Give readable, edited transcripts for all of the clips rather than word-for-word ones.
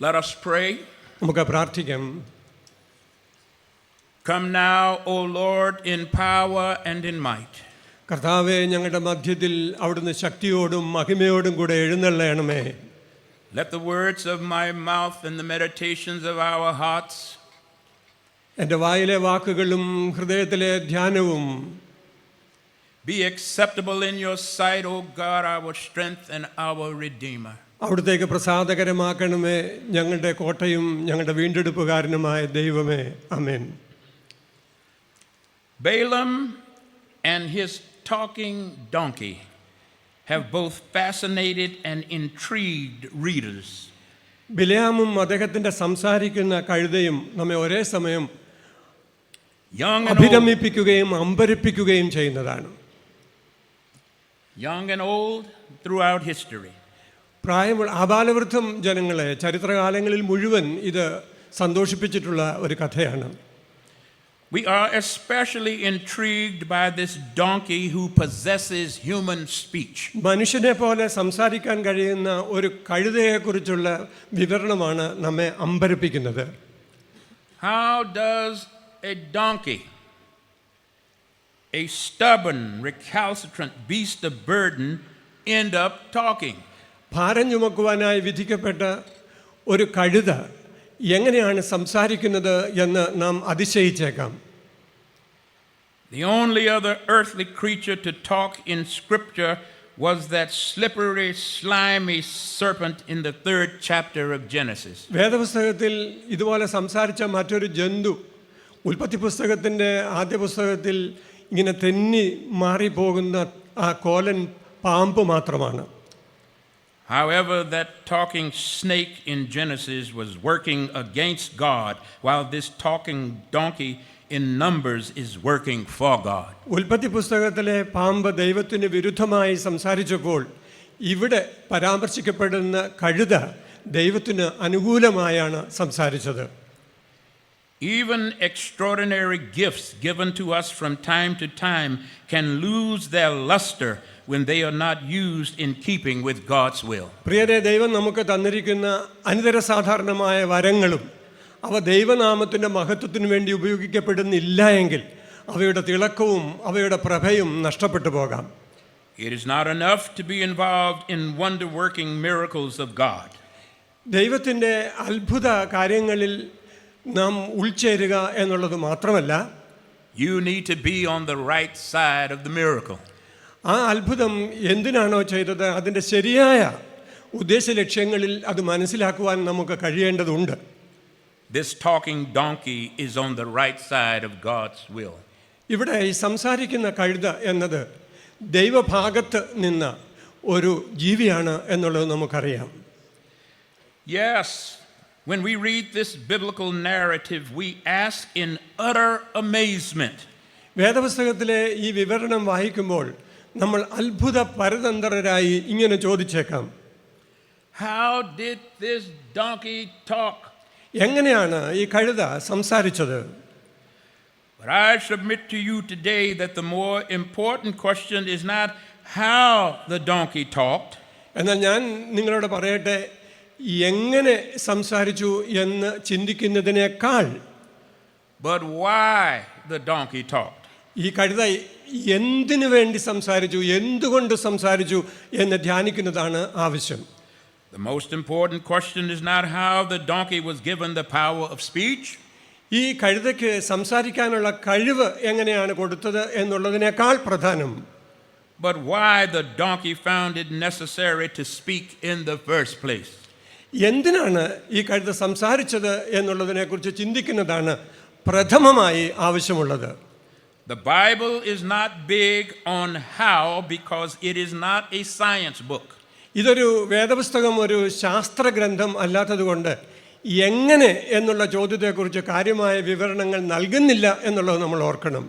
Let us pray. നമുക്ക് പ്രാർത്ഥിക്കാം. Come now, O Lord, in power and in might. കർത്താവേ, ഞങ്ങളുടെ മധ്യത്തിൽ അവിടുന്ന് ശക്തിയോടും മഹിമയോടും കൂടെ എഴുന്നള്ളണമേ. Let the words of my mouth and the meditations of our hearts എൻ്റെ വായിലെ വാക്കുകളും ഹൃദയത്തിലെ ധ്യാനവും be acceptable in your sight, O God, our strength and our Redeemer. അവിടുത്തേക്ക് പ്രസാദകരമാക്കണമേ, ഞങ്ങളുടെ കോട്ടയും ഞങ്ങളുടെ വീണ്ടെടുപ്പുകാരനുമായ ദൈവമേ. ആമേൻ. Balaam and his talking donkey have both fascinated and intrigued readers. ബിലെയാമും അദ്ദേഹത്തിൻ്റെ സംസാരിക്കുന്ന കഴുതയും നമ്മെ ഒരേ സമയം അഭിരമിപ്പിക്കുകയും അമ്പരിപ്പിക്കുകയും ചെയ്യുന്നതാണ്. Young and old throughout history. പ്രായമുള്ള ആബാലവൃദ്ധം ജനങ്ങളെ ചരിത്രകാലങ്ങളിൽ മുഴുവൻ ഇത് സന്തോഷിപ്പിച്ചിട്ടുള്ള ഒരു കഥയാണ്. We are especially intrigued by this donkey who possesses human speech. മനുഷ്യനെ പോലെ സംസാരിക്കാൻ കഴിയുന്ന ഒരു കഴുതയെക്കുറിച്ചുള്ള വിവരണമാണ് നമ്മെ അമ്പരപ്പിക്കുന്നത്. How does a donkey, a stubborn, recalcitrant beast of burden, end up talking? ഭാരം ചുമക്കുവാനായി വിധിക്കപ്പെട്ട ഒരു കഴുത എങ്ങനെയാണ് സംസാരിക്കുന്നത് എന്ന് നാം അതിശയിച്ചേക്കാം. The only other earthly creature to talk in Scripture was that slippery, slimy serpent in the 3rd chapter of Genesis. വേദപുസ്തകത്തിൽ ഇതുപോലെ സംസാരിച്ച മറ്റൊരു ജന്തു ഉൽപ്പത്തി പുസ്തകത്തിൻ്റെ ആദ്യ പുസ്തകത്തിൽ ഇങ്ങനെ തെന്നി മാറിപ്പോകുന്ന ആ കോലൻ പാമ്പ് മാത്രമാണ്. However, that talking snake in Genesis was working against God, while this talking donkey in Numbers is working for God. ഉൽപ്പത്തി പുസ്തകത്തിലെ പാമ്പ് ദൈവത്തിന് വിരുദ്ധമായി സംസാരിച്ചപ്പോൾ ഇവിടെ പരാമർശിക്കപ്പെടുന്ന കഴുത ദൈവത്തിന് അനുകൂലമായാണ് സംസാരിച്ചത്. Even extraordinary gifts given to us from time to time can lose their luster when they are not used in keeping with God's will. പ്രിയരെ, ദൈവം നമുക്ക് തന്നിരിക്കുന്ന അനിതര സാധാരണമായ വരങ്ങളും അവ ദൈവനാമത്തിൻ്റെ മഹത്വത്തിന് വേണ്ടി ഉപയോഗിക്കപ്പെടുന്നില്ല എങ്കിൽ അവയുടെ തിളക്കവും അവയുടെ പ്രഭയും നഷ്ടപ്പെട്ടു പോകാം. It is not enough to be involved in wonder-working miracles of God. ദൈവത്തിൻ്റെ അത്ഭുത കാര്യങ്ങളിൽ നാം ഉൾച്ചേരുക എന്നുള്ളത് മാത്രമല്ല, you need to be on the right side of the miracle. ആ അത്ഭുതം എന്തിനാണോ ചെയ്തത് അതിൻ്റെ ശരിയായ ഉദ്ദേശ ലക്ഷ്യങ്ങളിൽ അത് മനസ്സിലാക്കുവാൻ നമുക്ക് കഴിയേണ്ടതുണ്ട്. This talking donkey is on the right side of God's will. ഇവിടെ ഈ സംസാരിക്കുന്ന കഴുത എന്നത് ദൈവഭാഗത്ത് നിന്ന ഒരു ജീവിയാണ് എന്നുള്ളത് നമുക്കറിയാം. Yes, when we read this biblical narrative, we ask in utter amazement. വേദപുസ്തകത്തിലെ ഈ വിവരണം വായിക്കുമ്പോൾ നമ്മൾ അത്ഭുത പരതന്ത്രരായി ഇങ്ങനെ ചോദിച്ചേക്കാം, How did this donkey talk? എങ്ങനെയാണ് ഈ കഴുത സംസാരിച്ചത്? But I submit to you today that the more important question is not how the donkey talked. എന്നാൽ ഞാൻ നിങ്ങളോട് പറയട്ടെ, എങ്ങനെ സംസാരിച്ചു എന്ന് ചിന്തിക്കുന്നതിനേക്കാൾ but why the donkey talked. ഈ കഴുത എന്തിനു വേണ്ടി സംസാരിച്ചു, എന്തുകൊണ്ട് സംസാരിച്ചു എന്ന് ധ്യാനിക്കുന്നതാണ് ആവശ്യം. The most important question is not how the donkey was given the power of speech. ഈ കഴുതയ്ക്ക് സംസാരിക്കാനുള്ള കഴിവ് എങ്ങനെയാണ് കൊടുത്തത് എന്നുള്ളതിനേക്കാൾ പ്രധാനം, but why the donkey found it necessary to speak in the first place. എന്തിനാണ് ഈ കഴുത സംസാരിച്ചത് എന്നുള്ളതിനെക്കുറിച്ച് ചിന്തിക്കുന്നതാണ് പ്രഥമമായി ആവശ്യമുള്ളത്. The Bible is not big on how because it is not a science book. ഇതൊരു വേദപുസ്തകം, ഒരു ശാസ്ത്രഗ്രന്ഥം അല്ലാത്തതുകൊണ്ട് എങ്ങനെ എന്നുള്ള ചോദ്യത്തെക്കുറിച്ച് കാര്യമായ വിവരണങ്ങൾ നൽകുന്നില്ല എന്നുള്ളത് നമ്മൾ ഓർക്കണം.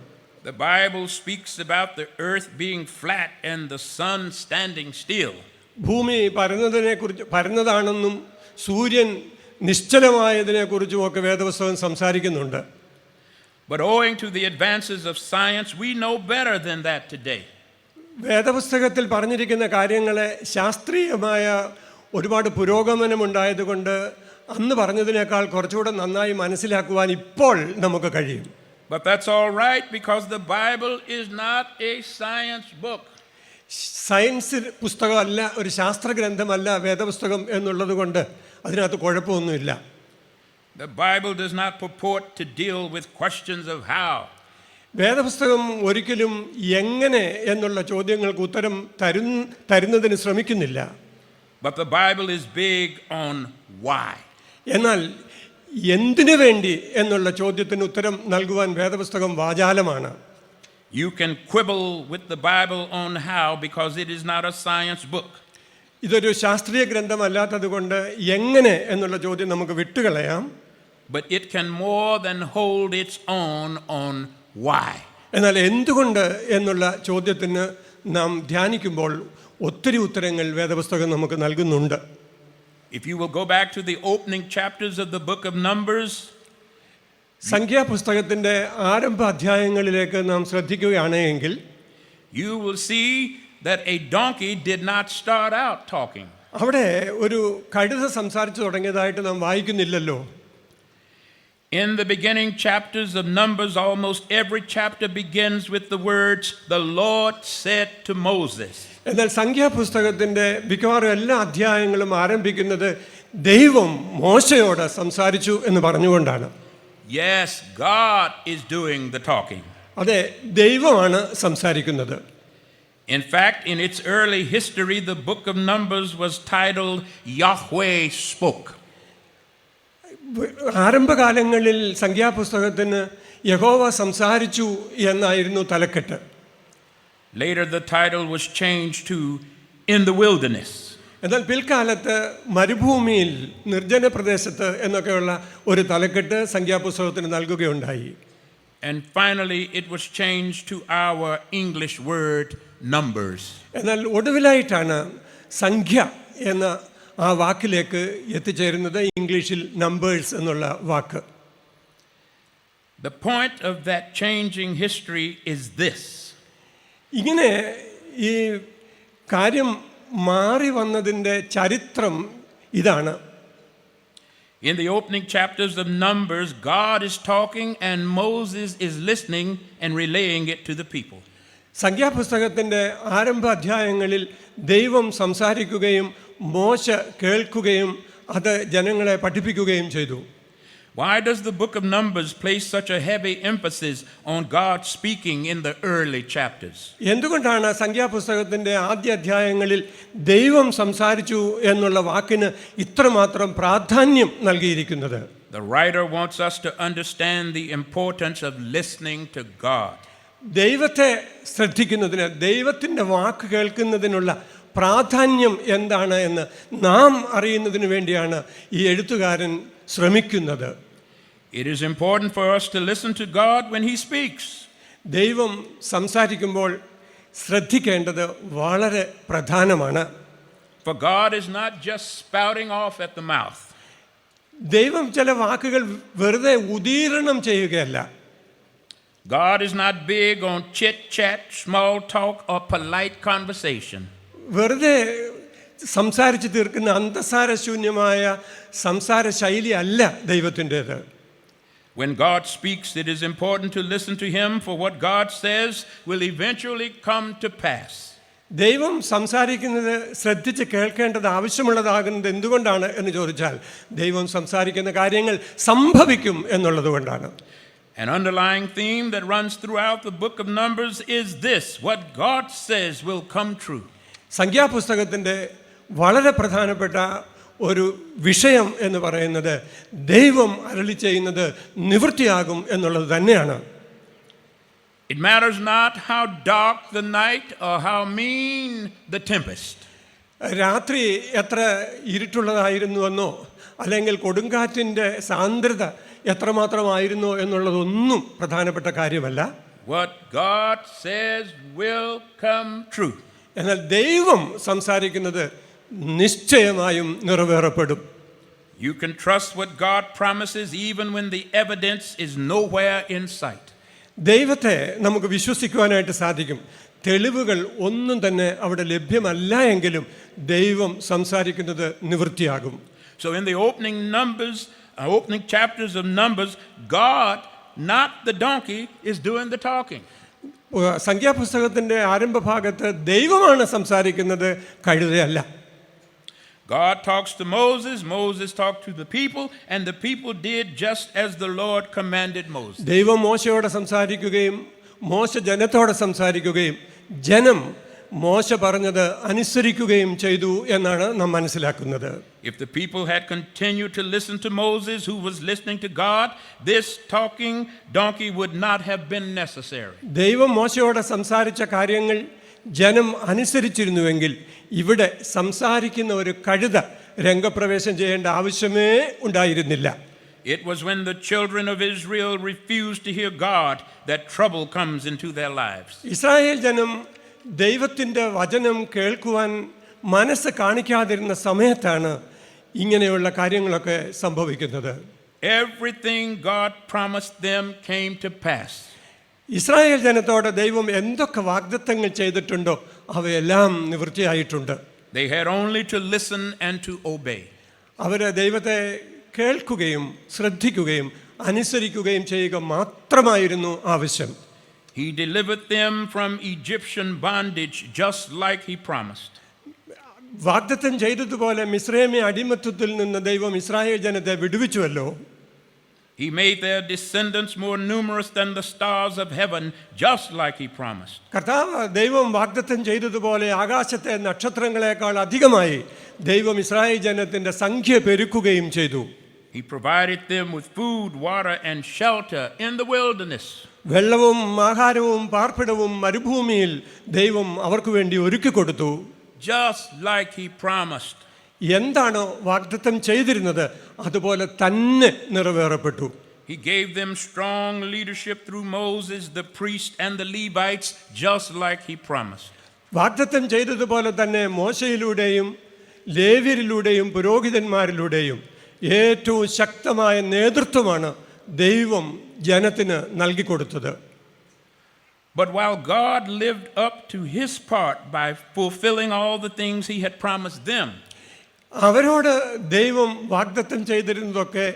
The Bible speaks about the earth being flat and the sun standing still. ഭൂമി പരന്നതാണെന്നും സൂര്യൻ നിശ്ചലമായതിനെക്കുറിച്ചും ഒക്കെ വേദപുസ്തകം സംസാരിക്കുന്നുണ്ട്. But owing to the advances of science, we know better than that today. വേദപുസ്തകത്തിൽ പറഞ്ഞിരിക്കുന്ന കാര്യങ്ങളെ ശാസ്ത്രീയമായ ഒരുപാട് പുരോഗമനമുണ്ടായതുകൊണ്ട് അന്ന് പറഞ്ഞതിനേക്കാൾ കുറച്ചുകൂടെ നന്നായി മനസ്സിലാക്കുവാൻ ഇപ്പോൾ നമുക്ക് കഴിയും. But that's all right because the Bible is not a science book. Science പുസ്തകമല്ല, ഒരു ശാസ്ത്രഗ്രന്ഥമല്ല വേദപുസ്തകം എന്നുള്ളത് കൊണ്ട് അതിനകത്ത് കുഴപ്പമൊന്നുമില്ല. The Bible does not purport to deal with questions of how. വേദപുസ്തകം ഒരിക്കലും എങ്ങനെ എന്നുള്ള ചോദ്യങ്ങൾക്ക് ഉത്തരം തരുന്നതിന് ശ്രമിക്കുന്നില്ല. But the Bible is big on why. എന്നാൽ എന്തിനു വേണ്ടി എന്നുള്ള ചോദ്യത്തിന് ഉത്തരം നൽകുവാൻ വേദപുസ്തകം വാചാലമാണ്. You can quibble with the Bible on how because it is not a science book. ഇതൊരു ശാസ്ത്രീയ ഗ്രന്ഥമല്ലാത്തത് കൊണ്ട് എങ്ങനെ എന്നുള്ള ചോദ്യം നമുക്ക് വിട്ടുകളയാം. But it can more than hold its own on why. എന്നാൽ എന്തുകൊണ്ട് എന്നുള്ള ചോദ്യത്തിന് നാം ധ്യാനിക്കുമ്പോൾ ഒത്തിരി ഉത്തരങ്ങൾ വേദപുസ്തകം നമുക്ക് നൽകുന്നുണ്ട്. If you will go back to the opening chapters of the book of Numbers, സംഖ്യാപുസ്തകത്തിൻ്റെ ആരംഭ അധ്യായങ്ങളിലേക്ക് നാം ശ്രദ്ധിക്കുകയാണെങ്കിൽ you will see that a donkey did not start out talking. അവിടെ ഒരു കഴുത സംസാരിച്ചു തുടങ്ങിയതായിട്ട് നാം വായിക്കുന്നില്ലല്ലോ. In the beginning chapters of Numbers, almost every chapter begins with the words, "The Lord said to Moses." എന്നാൽ സംഖ്യാപുസ്തകത്തിൻ്റെ മിക്കവാറും എല്ലാ അധ്യായങ്ങളും ആരംഭിക്കുന്നത് ദൈവം മോശയോട് സംസാരിച്ചു എന്ന് പറഞ്ഞുകൊണ്ടാണ്. Yes, God is doing the talking. അതെ, ദൈവമാണ് സംസാരിക്കുന്നത്. In fact, in its early history, the book of Numbers was titled Yahweh Spoke. ആരംഭകാലങ്ങളിൽ സംഖ്യാപുസ്തകത്തിന് യഹോവ സംസാരിച്ചു എന്നായിരുന്നു തലക്കെട്ട്. Later, the title was changed to In the Wilderness. എന്നാൽ പിൽക്കാലത്ത് മരുഭൂമിയിൽ, നിർജ്ജന പ്രദേശത്ത് എന്നൊക്കെയുള്ള ഒരു തലക്കെട്ട് സംഖ്യാപുസ്തകത്തിന് നൽകുകയുണ്ടായി. And finally, it was changed to our English word Numbers. എന്നാൽ ഒടുവിലായിട്ടാണ് സംഖ്യ എന്ന ആ വാക്കിലേക്ക് എത്തിച്ചേരുന്നത്, ഇംഗ്ലീഷിൽ നമ്പേഴ്സ് എന്നുള്ള വാക്ക്. The point of that changing history is this. ഇങ്ങനെ ഈ കാര്യം മാറി വന്നതിൻ്റെ ചരിത്രം ഇതാണ്. In the opening chapters of Numbers, God is talking and Moses is listening and relaying it to the people. സംഖ്യാപുസ്തകത്തിൻ്റെ ആരംഭ അധ്യായങ്ങളിൽ ദൈവം സംസാരിക്കുകയും മോശ കേൾക്കുകയും അത് ജനങ്ങളെ പഠിപ്പിക്കുകയും ചെയ്തു. Why does the book of Numbers place such a heavy emphasis on God speaking in the early chapters? എന്തുകൊണ്ടാണ് സംഖ്യാപുസ്തകത്തിൻ്റെ ആദ്യ അധ്യായങ്ങളിൽ ദൈവം സംസാരിച്ചു എന്നുള്ള വാക്കിന് ഇത്രമാത്രം പ്രാധാന്യം നൽകിയിരിക്കുന്നത്? The writer wants us to understand the importance of listening to God. ദൈവത്തെ ശ്രദ്ധിക്കുന്നതിന്, ദൈവത്തിൻ്റെ വാക്ക് കേൾക്കുന്നതിനുള്ള പ്രാധാന്യം എന്താണ് എന്ന് നാം അറിയുന്നതിന് വേണ്ടിയാണ് ഈ എഴുത്തുകാരൻ ശ്രമിക്കുന്നത്. It is important for us to listen to God when He speaks. ദൈവം സംസാരിക്കുമ്പോൾ ശ്രദ്ധിക്കേണ്ടത് വളരെ പ്രധാനമാണ്. For God is not just spouting off at the mouth. ദൈവം ചില വാക്കുകൾ വെറുതെ ഉദീരണം ചെയ്യുകയല്ല. God is not big on chit-chat, small talk or polite conversation. വെറുതെ സംസാരിച്ച് തീർക്കുന്ന അന്തസാരശൂന്യമായ സംസാര ശൈലി അല്ല ദൈവത്തിൻ്റേത്. When God speaks, it is important to listen to Him, for what God says will eventually come to pass. ദൈവം സംസാരിക്കുന്നത് ശ്രദ്ധിച്ച് കേൾക്കേണ്ടത് ആവശ്യമുള്ളതാകുന്നത് എന്തുകൊണ്ടാണ് എന്ന് ചോദിച്ചാൽ, ദൈവം സംസാരിക്കുന്ന കാര്യങ്ങൾ സംഭവിക്കും എന്നുള്ളത് കൊണ്ടാണ്. An underlying theme that runs throughout the book of Numbers is this: what God says will come true. സംഖ്യാപുസ്തകത്തിൻ്റെ വളരെ പ്രധാനപ്പെട്ട ഒരു വിഷയം എന്ന് പറയുന്നത് ദൈവം അരുളി ചെയ്യുന്നത് നിവൃത്തിയാകും എന്നുള്ളത് തന്നെയാണ്. It matters not how dark the night or how mean the tempest. രാത്രി എത്ര ഇരുട്ടുള്ളതായിരുന്നുവെന്നോ അല്ലെങ്കിൽ കൊടുങ്കാറ്റിൻ്റെ സാന്ദ്രത എത്രമാത്രമായിരുന്നോ എന്നുള്ളതൊന്നും പ്രധാനപ്പെട്ട കാര്യമല്ല. What God says will come true. എന്നാൽ ദൈവം സംസാരിക്കുന്നത് നിശ്ചയമായും നിറവേറപ്പെടും. You can trust what God promises even when the evidence is nowhere in sight. ദൈവത്തെ നമുക്ക് വിശ്വസിക്കുവാനായിട്ട് സാധിക്കും. തെളിവുകൾ ഒന്നും തന്നെ അവിടെ ലഭ്യമല്ല എങ്കിലും ദൈവം സംസാരിക്കുന്നത് നിവൃത്തിയാകും. So in the opening chapters of Numbers, God, not the donkey, is doing the talking. സംഖ്യാപുസ്തകത്തിൻ്റെ ആരംഭഭാഗത്ത് ദൈവമാണ് സംസാരിക്കുന്നത്, കഴുതയല്ല. God talks to Moses, Moses talked to the people, and the people did just as the Lord commanded Moses. ദൈവം മോശയോട് സംസാരിക്കുകയും മോശ ജനത്തോട് സംസാരിക്കുകയും ജനം മോശ പറഞ്ഞത് അനുസരിക്കുകയും ചെയ്തു എന്നാണ് നാം മനസ്സിലാക്കുന്നത്. If the people had continued to listen to Moses, who was listening to God, this talking donkey would not have been necessary. ദൈവം മോശയോട് സംസാരിച്ച കാര്യങ്ങൾ ജനം അനുസരിച്ചിരുന്നുവെങ്കിൽ ഇവിടെ സംസാരിക്കുന്ന ഒരു കഴുത രംഗപ്രവേശം ചെയ്യേണ്ട ആവശ്യമേ ഉണ്ടായിരുന്നില്ല. It was when the children of Israel refused to hear God that trouble comes into their lives. Israel ജനം ദൈവത്തിൻ്റെ വചനം കേൾക്കുവാൻ മനസ്സ് കാണിക്കാതിരുന്ന സമയത്താണ് ഇങ്ങനെയുള്ള കാര്യങ്ങളൊക്കെ സംഭവിക്കുന്നത്. Everything God promised them came to pass. Israel ജനത്തോട് ദൈവം എന്തൊക്കെ വാഗ്ദത്തങ്ങൾ ചെയ്തിട്ടുണ്ടോ അവയെല്ലാം നിവൃത്തിയായിട്ടുണ്ട്. They had only to listen and to obey. അവർ ദൈവത്തെ കേൾക്കുകയും ശ്രദ്ധിക്കുകയും അനുസരിക്കുകയും ചെയ്യുക മാത്രമായിരുന്നു ആവശ്യം. He delivered them from Egyptian bondage just like he promised. വാഗ്ദത്തം ചെയ്തതുപോലെ മിസ്രൈമി അടിമത്തത്തിൽ നിന്ന് ദൈവം ഇസ്രായേൽ ജനത്തെ വിടുവിച്ചുവല്ലോ. He made their descendants more numerous than the stars of heaven, just like he promised. കർത്താവ് ദൈവം വാഗ്ദത്തം ചെയ്തതുപോലെ ആകാശത്തെ നക്ഷത്രങ്ങളെക്കാൾ അധികമായി ദൈവം ഇസ്രായേൽ ജനത്തിന്റെ സംഖ്യ പെരുക്കുകയും ചെയ്തു. He provided them with food, water, and shelter in the wilderness. വെള്ളവും ആഹാരവും പാർപ്പിടവും മരുഭൂമിയിൽ ദൈവം അവർക്ക് വേണ്ടി ഒരുക്കി കൊടുത്തു. Just like he promised. എന്താണോ വാഗ്ദത്തം ചെയ്തിരുന്നത് അതുപോലെ തന്നെ നിറവേറപ്പെട്ടു. He gave them strong leadership through Moses, the priest, and the Levites, just like he promised. വാഗ്ദത്തം ചെയ്തതുപോലെ തന്നെ മോശയിലൂടെയും ലേവ്യരിലൂടെയും പുരോഹിതന്മാരിലൂടെയും ഏറ്റവും ശക്തമായ നേതൃത്വമാണ് ദൈവം ജനത്തിന് നൽകിക്കൊടുത്തത്. But while God lived up to his part by fulfilling all the things he had promised them, അവരോട് ദൈവം വാഗ്ദത്തം ചെയ്തിരുന്നതൊക്കെ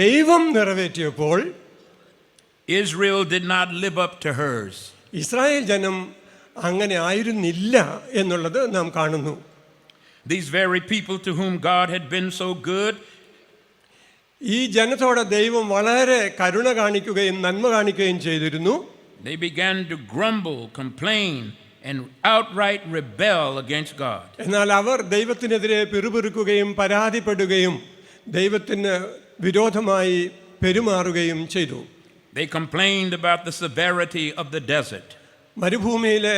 ദൈവം നിറവേറ്റിയപ്പോൾ Israel did not live up to hers. Israel ജനം അങ്ങനെ ആയിരുന്നില്ല എന്നുള്ളത് നാം കാണുന്നു. These very people to whom God had been so good, ഈ ജനത്തോട് ദൈവം വളരെ കരുണ കാണിക്കുകയും നന്മ കാണിക്കുകയും ചെയ്തിരുന്നു. they began to grumble, complain, and outright rebel against God. എന്നാൽ അവർ ദൈവത്തിനെതിരെ പിറുപിറുക്കുകയും പരാതിപ്പെടുകയും ദൈവത്തിന് വിരോധമായി പെരുമാറുകയും ചെയ്തു. They complained about the severity of the desert. മരുഭൂമിയിലെ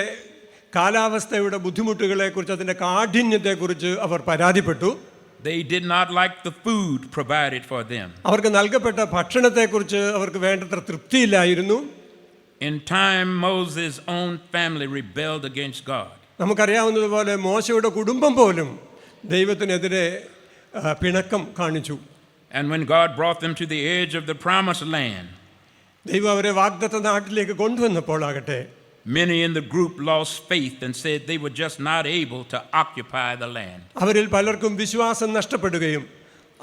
കാലാവസ്ഥയുടെ ബുദ്ധിമുട്ടുകളെക്കുറിച്ച് അതിൻ്റെ കാഠിന്യത്തെക്കുറിച്ച് അവർ പരാതിപ്പെട്ടു. They did not like the food provided for them. അവർക്ക് നൽകപ്പെട്ട ഭക്ഷണത്തെക്കുറിച്ച് അവർക്ക് വേണ്ടത്ര തൃപ്തിയില്ലായിരുന്നു. In time, Moses' own family rebelled against God. നമുക്കറിയാവുന്നതുപോലെ മോശയുടെ കുടുംബം പോലും ദൈവത്തിനെതിരെ പിണക്കം കാണിച്ചു. And when God brought them to the edge of the promised land, ദൈവം അവരെ വാഗ്ദത്ത നാട്ടിലേക്ക് കൊണ്ടുവന്നപ്പോൾ ആകട്ടെ many in the group lost faith and said they were just not able to occupy the land. അവരിൽ പലർക്കും വിശ്വാസം നഷ്ടപ്പെടുകയും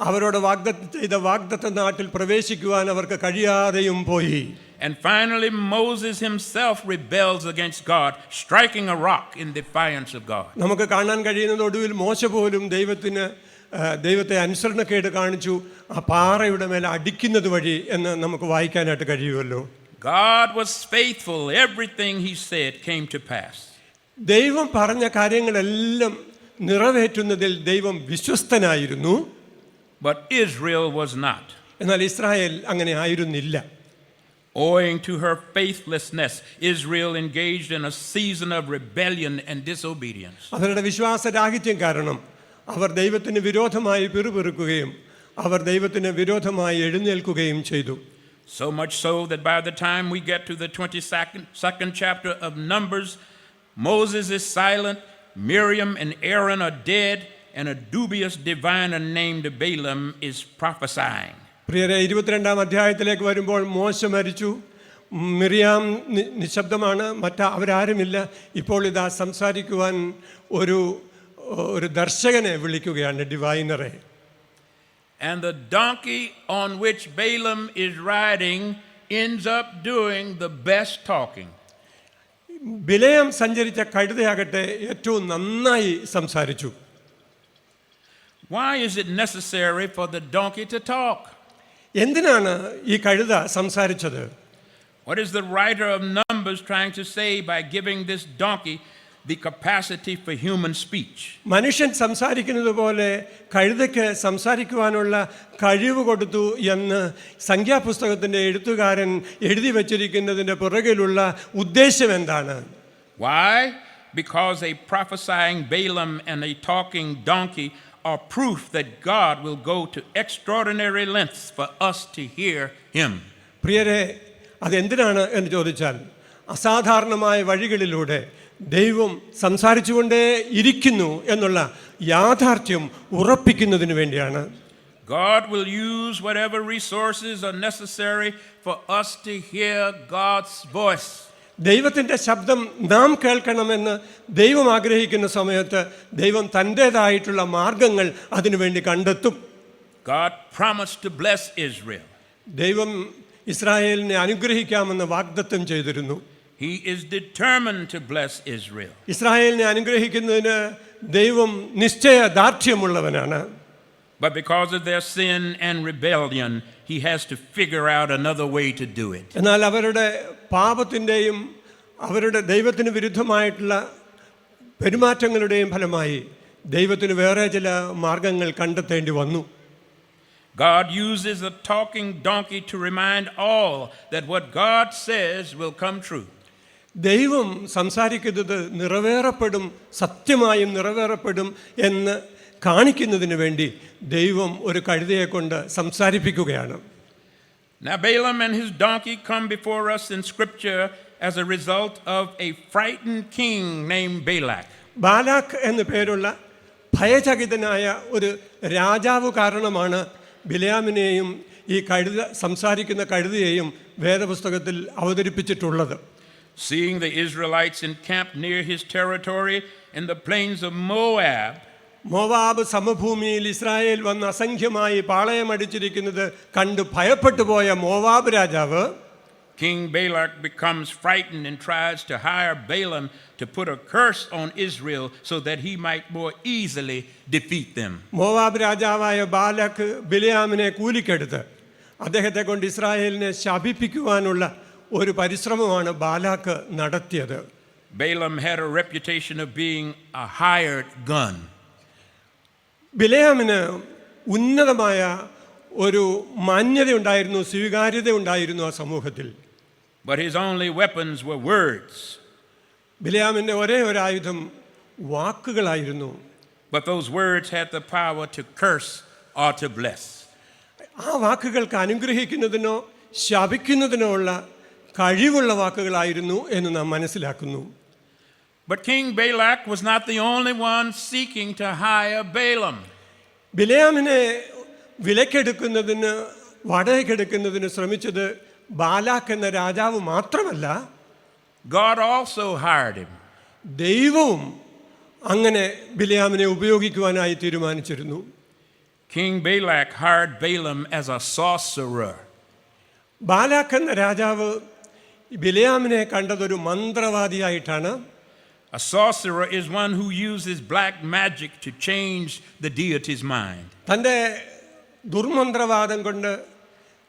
അവരോട് വാഗ്ദത്തം ചെയ്ത വാഗ്ദത്ത നാട്ടിൽ പ്രവേശിക്കുവാൻ അവർക്ക് കഴിയാതെയും പോയി. And finally, Moses himself rebels against God, striking a rock in defiance of God. നമുക്ക് കാണാൻ കഴിയുന്നത് ഒടുവിൽ മോശ പോലും ദൈവത്തെ അനുസരണക്കേട് കാണിച്ചു ആ പാറയുടെ മേലെ അടിക്കുന്നത് വഴി എന്ന് നമുക്ക് വായിക്കാനായിട്ട് കഴിയുമല്ലോ. God was faithful. Everything he said came to pass. ദൈവം പറഞ്ഞ കാര്യങ്ങളെല്ലാം നിറവേറ്റുന്നതിൽ ദൈവം വിശ്വസ്തനായിരുന്നു. But Israel was not. എന്നാൽ ഇസ്രായേൽ അങ്ങനെ ആയിരുന്നില്ല. Owing to her faithlessness, Israel engaged in a season of rebellion and disobedience. അവരുടെ വിശ്വാസരാഹിത്യം കാരണം അവർ ദൈവത്തിന് വിരോധമായി പിറുപിറുക്കുകയും അവർ ദൈവത്തിന് വിരോധമായി എഴുന്നേൽക്കുകയും ചെയ്തു. So much so that by the time we get to the 22nd chapter of Numbers, Moses is silent, Miriam and Aaron are dead, and a dubious diviner named Balaam is prophesying. പ്രിയരെ, 22-ാം അധ്യായത്തിലേക്ക് വരുമ്പോൾ മോശ മരിച്ചു, Miriam നിശബ്ദമാണ്, അവരാരുമില്ല. ഇപ്പോൾ ഇതാ സംസാരിക്കുവാൻ ഒരു ദർശകനെ വിളിക്കുകയാണ്, ഡിവൈനറെ. And the donkey on which Balaam is riding ends up doing the best talking. ബിലയാം സഞ്ചരിച്ച കഴുതയാകട്ടെ ഏറ്റവും നന്നായി സംസാരിച്ചു. Why is it necessary for the donkey to talk? എന്തിനാണ് ഈ കഴുത സംസാരിച്ചത്? What is the writer of Numbers trying to say by giving this donkey the capacity for human speech? മനുഷ്യൻ സംസാരിക്കുന്നത് പോലെ കഴുതയ്ക്ക് സംസാരിക്കുവാനുള്ള കഴിവ് കൊടുത്തു എന്ന് സംഖ്യാപുസ്തകത്തിൻ്റെ എഴുത്തുകാരൻ എഴുതി വച്ചിരിക്കുന്നതിൻ്റെ പുറകിലുള്ള ഉദ്ദേശം എന്താണ്? Why? Because a prophesying Balaam and a talking donkey are proof that God will go to extraordinary lengths for us to hear him. പ്രിയരെ, അതെന്തിനാണ് എന്ന് ചോദിച്ചാൽ അസാധാരണമായ വഴികളിലൂടെ ദൈവം സംസാരിച്ചുകൊണ്ടേ ഇരിക്കുന്നു എന്നുള്ള യാഥാർത്ഥ്യം ഉറപ്പിക്കുന്നതിന് വേണ്ടിയാണ്. God will use whatever resources are necessary for us to hear God's voice. ദൈവത്തിൻ്റെ ശബ്ദം നാം കേൾക്കണമെന്ന് ദൈവം ആഗ്രഹിക്കുന്ന സമയത്ത് ദൈവം തൻ്റേതായിട്ടുള്ള മാർഗങ്ങൾ അതിനുവേണ്ടി കണ്ടെത്തും. God promised to bless Israel. ദൈവം ഇസ്രായേലിനെ അനുഗ്രഹിക്കാമെന്ന് വാഗ്ദത്തം ചെയ്തിരുന്നു. He is determined to bless Israel. ഇസ്രായേലിനെ അനുഗ്രഹിക്കുന്നതിന് ദൈവം നിശ്ചയദാർഢ്യമുള്ളവനാണ്. But because of their sin and rebellion, he has to figure out another way to do it. എന്നാൽ അവരുടെ പാപത്തിൻ്റെയും അവരുടെ ദൈവത്തിന് വിരുദ്ധമായിട്ടുള്ള പെരുമാറ്റങ്ങളുടെയും ഫലമായി ദൈവത്തിന് വേറെ ചില മാർഗങ്ങൾ കണ്ടെത്തേണ്ടി വന്നു. God uses a talking donkey to remind all that what God says will come true. ദൈവം സംസാരിക്കുന്നത് നിറവേറപ്പെടും, സത്യമായും നിറവേറപ്പെടും എന്ന് കാണിക്കുന്നതിന് വേണ്ടി ദൈവം ഒരു കഴുതയെ കൊണ്ട് സംസാരിപ്പിക്കുകയാണ്. Now Balaam and his donkey come before us in scripture as a result of a frightened king named Balak. Balak എന്നു പേരുള്ള ഭയചകിതനായ ഒരു രാജാവ് കാരണമാണ് ബിലയാമിനെയും ഈ കഴുത സംസാരിക്കുന്ന കഴുതയെയും വേദപുസ്തകത്തിൽ അവതരിപ്പിച്ചിട്ടുള്ളത്. Seeing the Israelites encamped near his territory in the plains of Moab, Moab സമഭൂമിയിൽ ഇസ്രായേൽ വന്ന് അസംഖ്യമായി പാളയമടിച്ചിരിക്കുന്നത് കണ്ട് ഭയപ്പെട്ടു പോയ മോവാബ് രാജാവ് King Balak becomes frightened and tries to hire Balaam to put a curse on Israel so that he might more easily defeat them. Moab രാജാവായ Balak ബിലയാമിനെ കൂലിക്കെടുത്ത് അദ്ദേഹത്തെ കൊണ്ട് ഇസ്രായേലിനെ ശപിപ്പിക്കുവാനുള്ള ഒരു പരിശ്രമമാണ് ബാലാക്ക് നടത്തിയത്. Balaam had a reputation of being a hired gun. ബിലയാമിന് ഉന്നതമായ ഒരു മാന്യതയുണ്ടായിരുന്നു, സ്വീകാര്യതയുണ്ടായിരുന്നു ആ സമൂഹത്തിൽ. But his only weapons were words. ബിലയാമിൻ്റെ ഒരേ ഒരു ആയുധം വാക്കുകളായിരുന്നു. But those words had the power to curse or to bless. ആ വാക്കുകൾക്ക് അനുഗ്രഹിക്കുന്നതിനോ ശപിക്കുന്നതിനോ ഉള്ള കഴിവുള്ള വാക്കുകളായിരുന്നു എന്ന് നാം മനസ്സിലാക്കുന്നു. But King Balak was not the only one seeking to hire Balaam. ബിലയാമിനെ വിലക്കെടുക്കുന്നതിന് വാടകയ്ക്കെടുക്കുന്നതിന് ശ്രമിച്ചത് ബാലാക്ക് എന്ന രാജാവ് മാത്രമല്ല, God also hired him. ദൈവവും അങ്ങനെ ബിലയാമിനെ ഉപയോഗിക്കുവാനായി തീരുമാനിച്ചിരുന്നു. King Balak hired Balaam as a sorcerer. Balak എന്ന രാജാവ് ബിലയാമിനെ കണ്ടതൊരു മന്ത്രവാദിയായിട്ടാണ്. A sorcerer is one who uses black magic to change the deity's mind. തൻ്റെ ദുർമന്ത്രവാദം കൊണ്ട്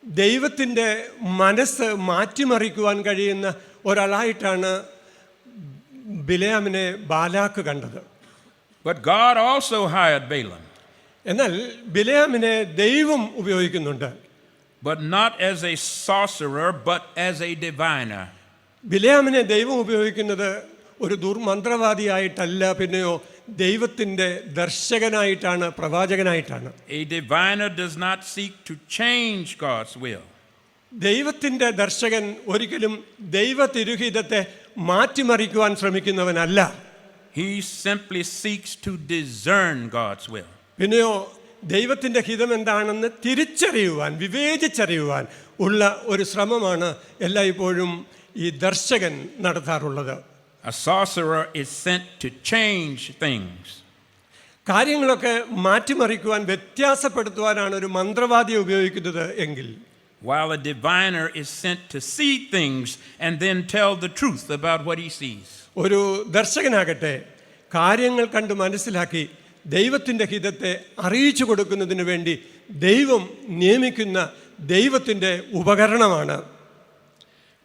ദൈവത്തിൻ്റെ മനസ്സ് മാറ്റിമറിക്കുവാൻ കഴിയുന്ന ഒരാളായിട്ടാണ് ബിലയാമിനെ ബാലാക്ക് കണ്ടത്. But God also hired Balaam. എന്നാൽ ബിലയാമിനെ ദൈവം ഉപയോഗിക്കുന്നുണ്ട്. But not as a sorcerer, but as a diviner. ബിലയാമിനെ ദൈവം ഉപയോഗിക്കുന്നത് ഒരു ദുർമന്ത്രവാദിയായിട്ടല്ല, പിന്നെയോ ദൈവത്തിൻ്റെ ദർശകനായിട്ടാണ്, പ്രവാചകനായിട്ടാണ്. A diviner does not seek to change God's will. ദൈവത്തിൻ്റെ ദർശകൻ ഒരിക്കലും ദൈവ തിരുഹിതത്തെ മാറ്റിമറിക്കുവാൻ ശ്രമിക്കുന്നവനല്ല. He simply seeks to discern God's will. പിന്നെയോ ദൈവത്തിൻ്റെ ഹിതം എന്താണെന്ന് തിരിച്ചറിയുവാൻ, വിവേചിച്ചറിയുവാൻ ഉള്ള ഒരു ശ്രമമാണ് എല്ലായ്പ്പോഴും ഈ ദർശകൻ നടത്താറുള്ളത്. A sorcerer is sent to change things. കാര്യങ്ങളൊക്കെ മാറ്റിമറിക്കുവാൻ, വ്യത്യാസപ്പെടുത്തുവാനാണ് ഒരു മന്ത്രവാദിയെ ഉപയോഗിക്കുന്നത് എങ്കിൽ, while a diviner is sent to see things and then tell the truth about what he sees. ഒരു ദർശകനാകട്ടെ കാര്യങ്ങൾ കണ്ട് മനസ്സിലാക്കി ദൈവത്തിൻ്റെ ഹിതത്തെ അറിയിച്ചു കൊടുക്കുന്നതിന് വേണ്ടി ദൈവം നിയമിക്കുന്ന ദൈവത്തിൻ്റെ ഉപകരണമാണ്.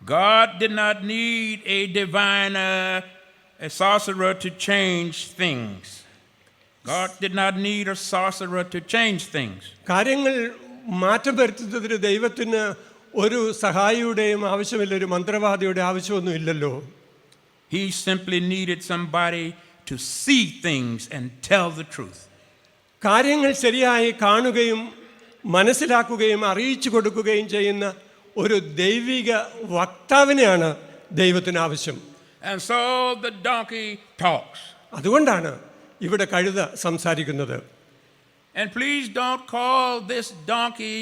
God did not need a diviner, a sorcerer to change things. God did not need a sorcerer to change things. കാര്യങ്ങൾ മാറ്റം വരുത്തുന്നതിന് ദൈവത്തിന് ഒരു സഹായിയുടെയും ആവശ്യമില്ല, ഒരു മന്ത്രവാദിയുടെ ആവശ്യമൊന്നും ഇല്ലല്ലോ. He simply needed somebody to see things and tell the truth. കാര്യങ്ങൾ ശരിയായി കാണുകയും മനസ്സിലാക്കുകയും അറിയിച്ചു കൊടുക്കുകയും ചെയ്യുന്ന ഒരു ദൈവിക വക്താവിനെയാണ് ദൈവത്തിന് ആവശ്യം. And so the donkey talks. അതുകൊണ്ടാണ് ഇവിടെ കഴുത സംസാരിക്കുന്നത്. And please don't call this donkey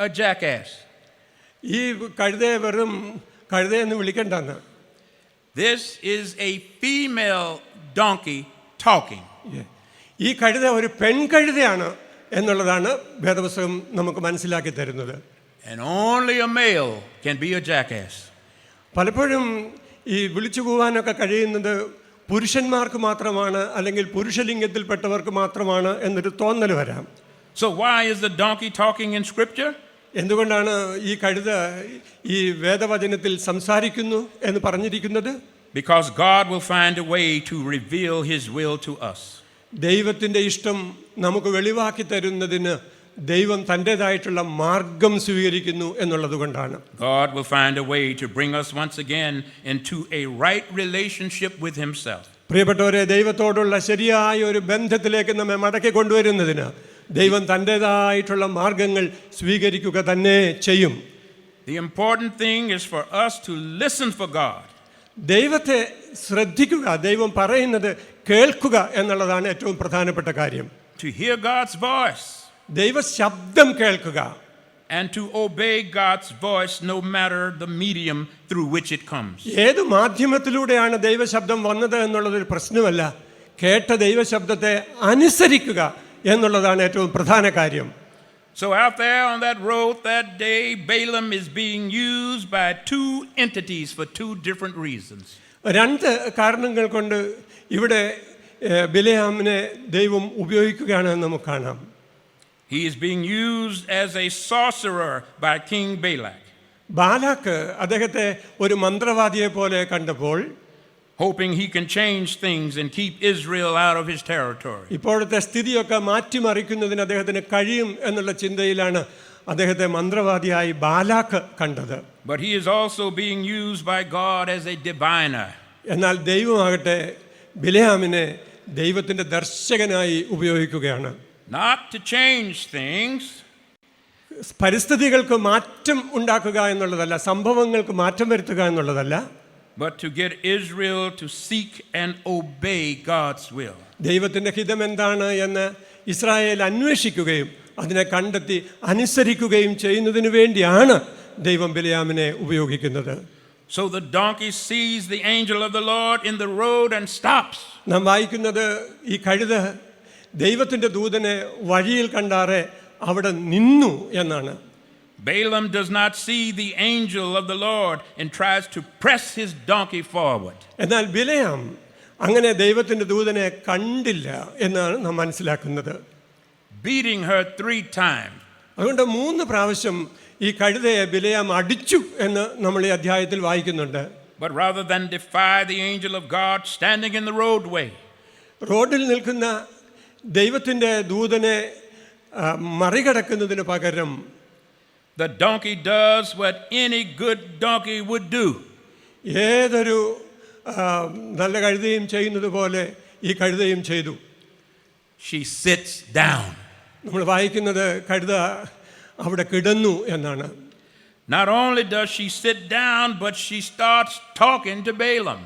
a jackass. ഈ കഴുതയെ വെറും കഴുതയെന്ന് വിളിക്കണ്ടെന്ന്. This is a female donkey talking. ഈ കഴുത ഒരു പെൺകഴുതയാണ് എന്നുള്ളതാണ് വേദപുസ്തകം നമുക്ക് മനസ്സിലാക്കി തരുന്നത്. And only a male can be a jackass. പലപ്പോഴും ഈ വിളിച്ചു പോകാനൊക്കെ കഴിയുന്നത് പുരുഷന്മാർക്ക് മാത്രമാണ്, അല്ലെങ്കിൽ പുരുഷലിംഗത്തിൽപ്പെട്ടവർക്ക് മാത്രമാണ് എന്നൊരു തോന്നൽ വരാം. So why is the donkey talking in scripture? എന്തുകൊണ്ടാണ് ഈ കഴുത ഈ വേദവചനത്തിൽ സംസാരിക്കുന്നു എന്ന് പറഞ്ഞിരിക്കുന്നത്? Because God will find a way to reveal his will to us. ദൈവത്തിൻ്റെ ഇഷ്ടം നമുക്ക് വെളിവാക്കി തരുന്നതിന് ദൈവം തൻ്റെതായിട്ടുള്ള മാർഗം സ്വീകരിക്കുന്നു എന്നുള്ളത് കൊണ്ടാണ്. God will find a way to bring us once again into a right relationship with himself. പ്രിയപ്പെട്ടവരെ, ദൈവത്തോടുള്ള ശരിയായ ഒരു ബന്ധത്തിലേക്ക് നമ്മെ മടക്കി കൊണ്ടുവരുന്നതിന് ദൈവം തൻ്റെതായിട്ടുള്ള മാർഗങ്ങൾ സ്വീകരിക്കുക തന്നെ ചെയ്യും. The important thing is for us to listen for God. ദൈവത്തെ ശ്രദ്ധിക്കുക, ദൈവം പറയുന്നത് കേൾക്കുക എന്നുള്ളതാണ് ഏറ്റവും പ്രധാനപ്പെട്ട കാര്യം. To hear God's voice. ദൈവ ശബ്ദം കേൾക്കുക. And to obey God's voice no matter the medium through which it comes. ഏത് മാധ്യമത്തിലൂടെയാണ് ദൈവശബ്ദം വന്നത് എന്നുള്ളതൊരു പ്രശ്നമല്ല. കേട്ട ദൈവശബ്ദത്തെ അനുസരിക്കുക എന്നുള്ളതാണ് ഏറ്റവും പ്രധാന കാര്യം. So out there on that road that day, Balaam is being used by two entities for two different reasons. രണ്ട് കാരണങ്ങൾ കൊണ്ട് ഇവിടെ ബിലെയാമിനെ ദൈവം ഉപയോഗിക്കുകയാണെന്ന് നമുക്ക് കാണാം. He is being used as a sorcerer by King Balak. Balak അദ്ദേഹത്തെ ഒരു മന്ത്രവാദിയെ പോലെ കണ്ടപ്പോൾ, hoping he can change things and keep Israel out of his territory. ഇപ്പോഴത്തെ സ്ഥിതിയൊക്കെ മാറ്റിമറിക്കുന്നതിന് അദ്ദേഹത്തിന് കഴിയും എന്നുള്ള ചിന്തയിലാണ് അദ്ദേഹത്തെ മന്ത്രവാദിയായി ബാലാക്ക് കണ്ടത്. But he is also being used by God as a diviner. എന്നാൽ ദൈവമാകട്ടെ ബിലെയാമിനെ ദൈവത്തിൻ്റെ ദർശകനായി ഉപയോഗിക്കുകയാണ്. Not to change things, പരിസ്ഥിതികൾക്ക് മാറ്റം ഉണ്ടാക്കുക എന്നുള്ളതല്ല, സംഭവങ്ങൾക്ക് മാറ്റം വരുത്തുക എന്നുള്ളതല്ല, but to get Israel to seek and obey God's will. ദൈവത്തിൻ്റെ ഹിതം എന്താണ് എന്ന് ഇസ്രായേൽ അന്വേഷിക്കുകയും അതിനെ കണ്ടെത്തി അനുസരിക്കുകയും ചെയ്യുന്നതിന് വേണ്ടിയാണ് ദൈവം ബിലെയാമിനെ ഉപയോഗിക്കുന്നത്. So the donkey sees the angel of the Lord in the road and stops. നാം വായിക്കുന്നത് ഈ കഴുത ദൈവത്തിൻ്റെ ദൂതനെ വഴിയിൽ കണ്ടാറെ അവിടെ നിന്നു എന്നാണ്. Balaam does not see the angel of the Lord and tries to press his donkey forward. എന്നാൽ ബിലെയാം അങ്ങനെ ദൈവത്തിൻ്റെ ദൂതനെ കണ്ടില്ല എന്നാണ് നാം മനസ്സിലാക്കുന്നത്. Beating her 3 times. അതുകൊണ്ട് 3 പ്രാവശ്യം ഈ കഴുതയെ ബിലെയാം അടിച്ചു എന്ന് നമ്മൾ ഈ അധ്യായത്തിൽ വായിക്കുന്നുണ്ട്. But rather than defy the angel of God standing in the roadway, റോഡിൽ നിൽക്കുന്ന ദൈവത്തിൻ്റെ ദൂതനെ മറികടക്കുന്നതിന് പകരം the donkey does what any good donkey would do. ഏതൊരു നല്ല കഴുതയും ചെയ്യുന്നത് പോലെ ഈ കഴുതയും ചെയ്തു. She sits down. നമ്മൾ വായിക്കുന്നത് കഴുത അവിടെ കിടന്നു എന്നാണ്. Not only does she sit down, but she starts talking to Balaam.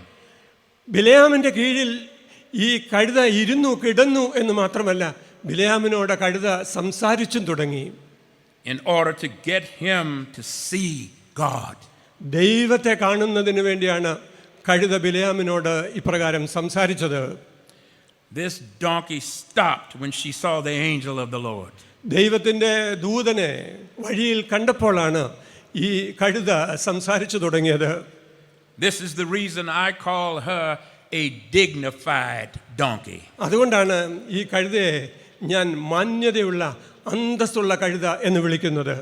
ബിലെയാമിൻ്റെ കീഴിൽ ഈ കഴുത ഇരുന്നു കിടന്നു എന്ന് മാത്രമല്ല, ബിലെയാമിനോട് കഴുത സംസാരിച്ചും തുടങ്ങി. In order to get him to see God. ദൈവത്തെ കാണുന്നതിന് വേണ്ടിയാണ് കഴുത ബിലെയാമിനോട് ഇപ്രകാരം സംസാരിച്ചത്. This donkey stopped when she saw the angel of the Lord. ദൈവത്തിൻ്റെ ദൂതനെ വഴിയിൽ കണ്ടപ്പോഴാണ് ഈ കഴുത സംസാരിച്ചു തുടങ്ങിയത്. This is the reason I call her a dignified donkey. അതുകൊണ്ടാണ് ഈ കഴുതയെ ഞാൻ മാന്യതയുള്ള അന്തസ്സുള്ള കഴുത എന്ന് വിളിക്കുന്നത്.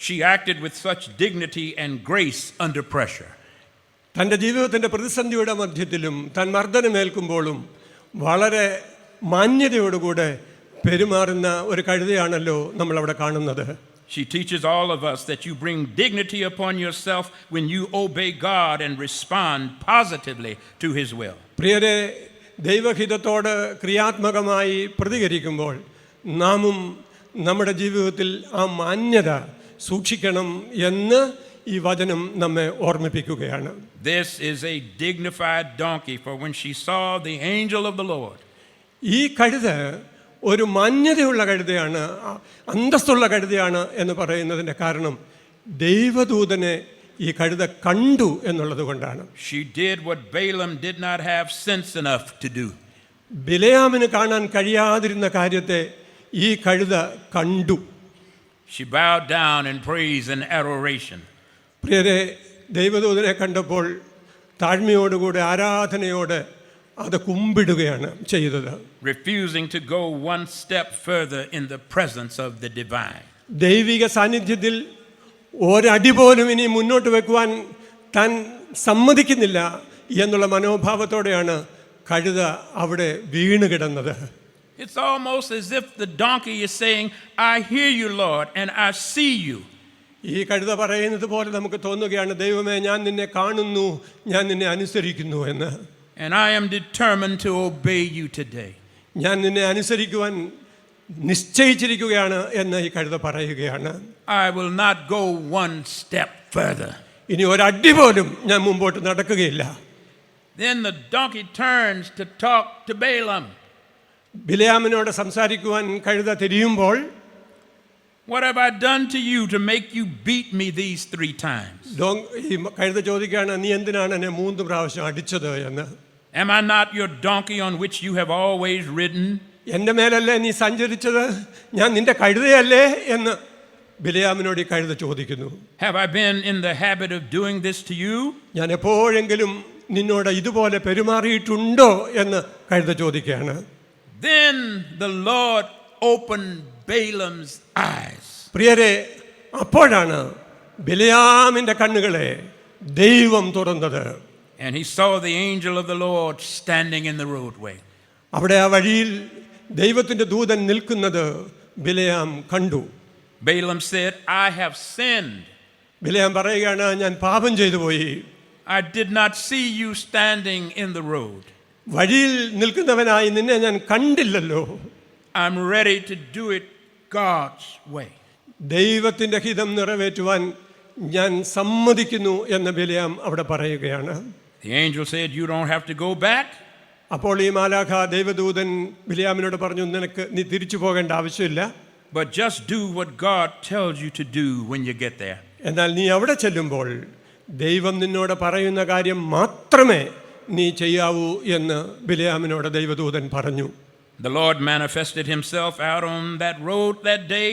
She acted with such dignity and grace under pressure. തൻ്റെ ജീവിതത്തിൻ്റെ പ്രതിസന്ധിയുടെ മധ്യത്തിലും താൻ മർദ്ദനമേൽക്കുമ്പോഴും വളരെ മാന്യതയോടുകൂടെ പെരുമാറുന്ന ഒരു കഴുതയാണല്ലോ നമ്മളവിടെ കാണുന്നത്. She teaches all of us that you bring dignity upon yourself when you obey God and respond positively to His will. പ്രിയരെ, ദൈവഹിതത്തോട് ക്രിയാത്മകമായി പ്രതികരിക്കുമ്പോൾ നാമും നമ്മുടെ ജീവിതത്തിൽ ആ മാന്യത സൂക്ഷിക്കണം എന്ന് ഈ വചനം നമ്മെ ഓർമ്മിപ്പിക്കുകയാണ്. This is a dignified donkey, for when she saw the angel of the Lord. ഈ കഴുത ഒരു മാന്യതയുള്ള കഴുതയാണ്, അന്തസ്സുള്ള കഴുതയാണ് എന്ന് പറയുന്നതിൻ്റെ കാരണം ദൈവദൂതനെ ഈ കഴുത കണ്ടു എന്നുള്ളത് കൊണ്ടാണ്. She did what Balaam did not have sense enough to do. ബിലെയാമിന് കാണാൻ കഴിയാതിരുന്ന കാര്യത്തെ ഈ കഴുത കണ്ടു. She bowed down in praise and adoration. പ്രിയരെ, ദൈവദൂതനെ കണ്ടപ്പോൾ താഴ്മയോടുകൂടെ ആരാധനയോടെ അത് കുമ്പിടുകയാണ് ചെയ്തത്. Refusing to go one step further in the presence of the divine. ദൈവിക സാന്നിധ്യത്തിൽ ഒരടി പോലും ഇനി മുന്നോട്ട് വെക്കുവാൻ താൻ സമ്മതിക്കുന്നില്ല എന്നുള്ള മനോഭാവത്തോടെയാണ് കഴുത അവിടെ വീണ് കിടന്നത്. It's almost as if the donkey is saying, I hear you, Lord, and I see you. ഈ കഴുത പറയുന്നത് പോലെ നമുക്ക് തോന്നുകയാണ്, ദൈവമേ, ഞാൻ നിന്നെ കാണുന്നു, ഞാൻ നിന്നെ അനുസരിക്കുന്നു എന്ന്. And I am determined to obey you today. ഞാൻ നിന്നെ അനുസരിക്കുവാൻ നിശ്ചയിച്ചിരിക്കുകയാണ് എന്ന് ഈ കഴുത പറയുകയാണ്. I will not go one step further. ഇനി ഒരടി പോലും ഞാൻ മുമ്പോട്ട് നടക്കുകയില്ല. Then the donkey turns to talk to Balaam. ബിലെയാമിനോട് സംസാരിക്കുവാൻ കഴുത തിരിയുമ്പോൾ, What have I done to you to make you beat me these 3 times? ഈ കഴുത ചോദിക്കുകയാണ്, നീ എന്തിനാണ് എന്നെ 3 പ്രാവശ്യം അടിച്ചത് എന്ന്. Am I not your donkey on which you have always ridden? എൻ്റെ മേലല്ലേ നീ സഞ്ചരിച്ചത്, ഞാൻ നിന്റെ കഴുതയല്ലേ എന്ന് ബിലെയാമിനോട് ഈ കഴുത ചോദിക്കുന്നു. Have I been in the habit of doing this to you? ഞാൻ എപ്പോഴെങ്കിലും നിന്നോട് ഇതുപോലെ പെരുമാറിയിട്ടുണ്ടോ എന്ന് കഴുത ചോദിക്കുകയാണ്. Then the Lord opened Balaam's eyes. പ്രിയരെ, അപ്പോഴാണ് ബിലെയാമിൻ്റെ കണ്ണുകളെ ദൈവം തുറന്നത്. And he saw the angel of the Lord standing in the roadway. അവിടെ ആ വഴിയിൽ ദൈവത്തിൻ്റെ ദൂതൻ നിൽക്കുന്നത് ബിലെയാം കണ്ടു. Balaam said, I have sinned. ബിലെയാം പറയുകയാണ്, ഞാൻ പാപം ചെയ്തു പോയി. I did not see you standing in the road. വഴിയിൽ നിൽക്കുന്നവനായി നിന്നെ ഞാൻ കണ്ടില്ലല്ലോ. I'm ready to do it God's way. ദൈവത്തിൻ്റെ ഹിതം നിറവേറ്റുവാൻ ഞാൻ സമ്മതിക്കുന്നു എന്ന് ബിലെയാം അവിടെ പറയുകയാണ്. The angel said, you don't have to go back. അപ്പോൾ ഈ മാലാഖ ദൈവദൂതൻ ബിലെയാമിനോട് പറഞ്ഞു, നീ തിരിച്ചു പോകേണ്ട ആവശ്യമില്ല, But just do what God tells you to do when you get there. എന്നാൽ നീ അവിടെ ചെല്ലുമ്പോൾ ദൈവം നിന്നോട് പറയുന്ന കാര്യം മാത്രമേ നീ ചെയ്യാവൂ എന്ന് ബിലെയാമിനോട് ദൈവദൂതൻ പറഞ്ഞു. The Lord manifested himself out on that road that day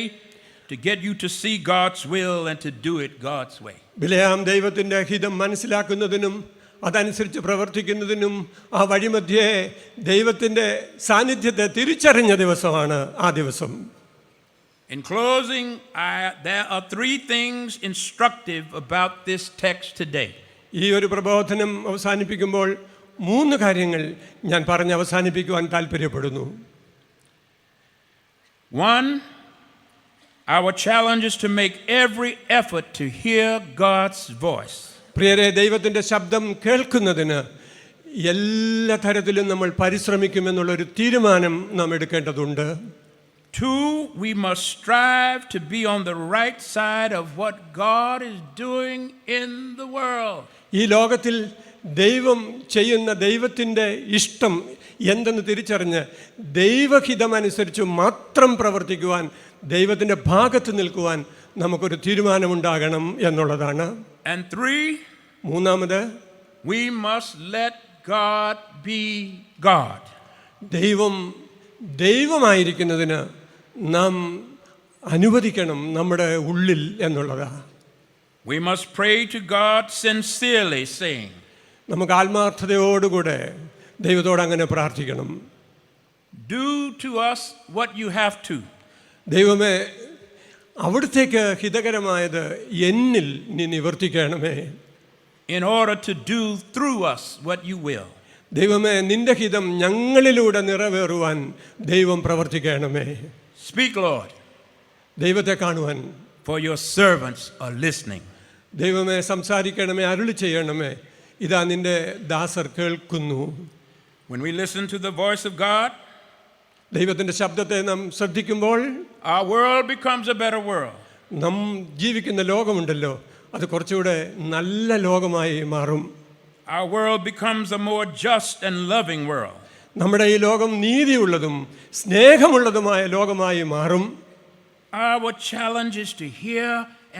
to get you to see God's will and to do it God's way. ബിലെയാം ദൈവത്തിൻ്റെ ഹിതം മനസ്സിലാക്കുന്നതിനും അതനുസരിച്ച് പ്രവർത്തിക്കുന്നതിനും ആ വഴിമധ്യേ ദൈവത്തിൻ്റെ സാന്നിധ്യത്തെ തിരിച്ചറിഞ്ഞ ദിവസമാണ് ആ ദിവസം. In closing, there are 3 things instructive about this text today. ഈ ഒരു പ്രബോധനം അവസാനിപ്പിക്കുമ്പോൾ 3 കാര്യങ്ങൾ ഞാൻ പറഞ്ഞ് അവസാനിപ്പിക്കുവാൻ താല്പര്യപ്പെടുന്നു. 1, our challenge is to make every effort to hear God's voice. പ്രിയരെ, ദൈവത്തിൻ്റെ ശബ്ദം കേൾക്കുന്നതിന് എല്ലാ തരത്തിലും നമ്മൾ പരിശ്രമിക്കുമെന്നുള്ളൊരു തീരുമാനം നാം എടുക്കേണ്ടതുണ്ട്. 2, we must strive to be on the right side of what God is doing in the world. ഈ ലോകത്തിൽ ദൈവം ചെയ്യുന്ന ദൈവത്തിൻ്റെ ഇഷ്ടം എന്തെന്ന് തിരിച്ചറിഞ്ഞ് ദൈവഹിതമനുസരിച്ച് മാത്രം പ്രവർത്തിക്കുവാൻ, ദൈവത്തിൻ്റെ ഭാഗത്ത് നിൽക്കുവാൻ നമുക്കൊരു തീരുമാനമുണ്ടാകണം എന്നുള്ളതാണ്. And 3, മൂന്നാമത്, we must let God be God. ദൈവം ദൈവമായിരിക്കുന്നതിന് നാം അനുവദിക്കണം നമ്മുടെ ഉള്ളിൽ എന്നുള്ളതാണ്. We must pray to God sincerely, saying, നമുക്ക് ആത്മാർത്ഥതയോടുകൂടെ ദൈവത്തോട് അങ്ങനെ പ്രാർത്ഥിക്കണം. do to us what you have to. ദൈവമേ, അവിടുത്തേക്ക് ഹിതകരമായത് എന്നിൽ നീ നിവർത്തിക്കണമേ. In order to do through us what you will. ദൈവമേ, നിന്റെ ഹിതം ഞങ്ങളിലൂടെ നിറവേറുവാൻ ദൈവം പ്രവർത്തിക്കണമേ. Speak, Lord, ദൈവത്തെ കാണുവാൻ for your servants are listening. ദൈവമേ, സംസാരിക്കണമേ, അരുളി ചെയ്യണമേ. ഇതാ നിന്റെ ദാസർ കേൾക്കുന്നു. When we listen to the voice of God, ദൈവത്തിൻ്റെ ശബ്ദത്തെ നാം ശ്രദ്ധിക്കുമ്പോൾ our world becomes a better world. നാം ജീവിക്കുന്ന ലോകമുണ്ടല്ലോ, അത് കുറച്ചുകൂടെ നല്ല ലോകമായി മാറും. Our world becomes a more just and loving world. നമ്മുടെ ഈ ലോകം നീതിയുള്ളതും സ്നേഹമുള്ളതുമായ ലോകമായി മാറും. Our challenge is to hear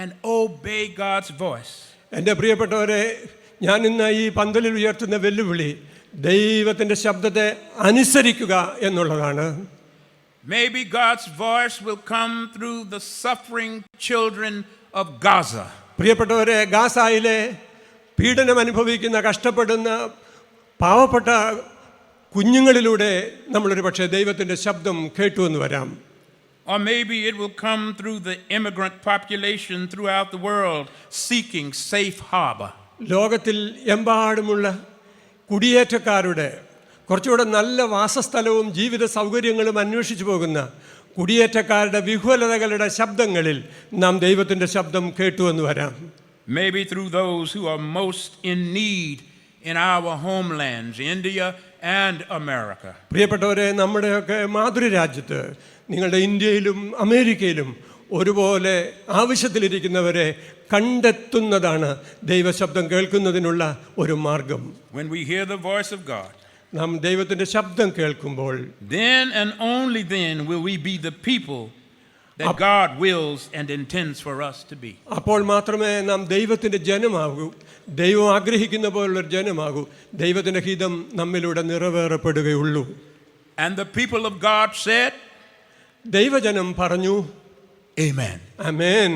and obey God's voice. എൻ്റെ പ്രിയപ്പെട്ടവരെ, ഞാൻ ഇന്ന് ഈ പന്തലിൽ ഉയർത്തുന്ന വെല്ലുവിളി ദൈവത്തിൻ്റെ ശബ്ദത്തെ അനുസരിക്കുക എന്നുള്ളതാണ്. Maybe God's voice will come through the suffering children of Gaza. പ്രിയപ്പെട്ടവരെ, ഗാസായിലെ പീഡനം അനുഭവിക്കുന്ന കഷ്ടപ്പെടുന്ന പാവപ്പെട്ട കുഞ്ഞുങ്ങളിലൂടെ നമ്മളൊരു പക്ഷേ ദൈവത്തിൻ്റെ ശബ്ദം കേട്ടു എന്ന് വരാം. Or maybe it will come through the immigrant population throughout the world seeking safe harbor. ലോകത്തിൽ എമ്പാടുമുള്ള കുടിയേറ്റക്കാരുടെ കുറച്ചുകൂടെ നല്ല വാസസ്ഥലവും ജീവിത സൗകര്യങ്ങളും അന്വേഷിച്ചു പോകുന്ന കുടിയേറ്റക്കാരുടെ വിഹ്വലതകളുടെ ശബ്ദങ്ങളിൽ നാം ദൈവത്തിൻ്റെ ശബ്ദം കേട്ടു എന്ന് വരാം. Maybe through those who are most in need in our homelands, India and America. പ്രിയപ്പെട്ടവരെ, നമ്മുടെയൊക്കെ മാതൃരാജ്യത്ത്, നിങ്ങളുടെ ഇന്ത്യയിലും അമേരിക്കയിലും ഒരുപോലെ ആവശ്യത്തിലിരിക്കുന്നവരെ കണ്ടെത്തുന്നതാണ് ദൈവശബ്ദം കേൾക്കുന്നതിനുള്ള ഒരു മാർഗം. When we hear the voice of God, നാം ദൈവത്തിൻ്റെ ശബ്ദം കേൾക്കുമ്പോൾ then and only then will we be the people that God wills and intends for us to be. അപ്പോൾ മാത്രമേ നാം ദൈവത്തിൻ്റെ ജനമാകൂ, ദൈവം ആഗ്രഹിക്കുന്ന പോലുള്ളൊരു ജനമാകൂ, ദൈവത്തിൻ്റെ ഹിതം നമ്മിലൂടെ നിറവേറപ്പെടുകയുള്ളൂ. And the people of God said, ദൈവജനം പറഞ്ഞു, Amen. ആമേൻ.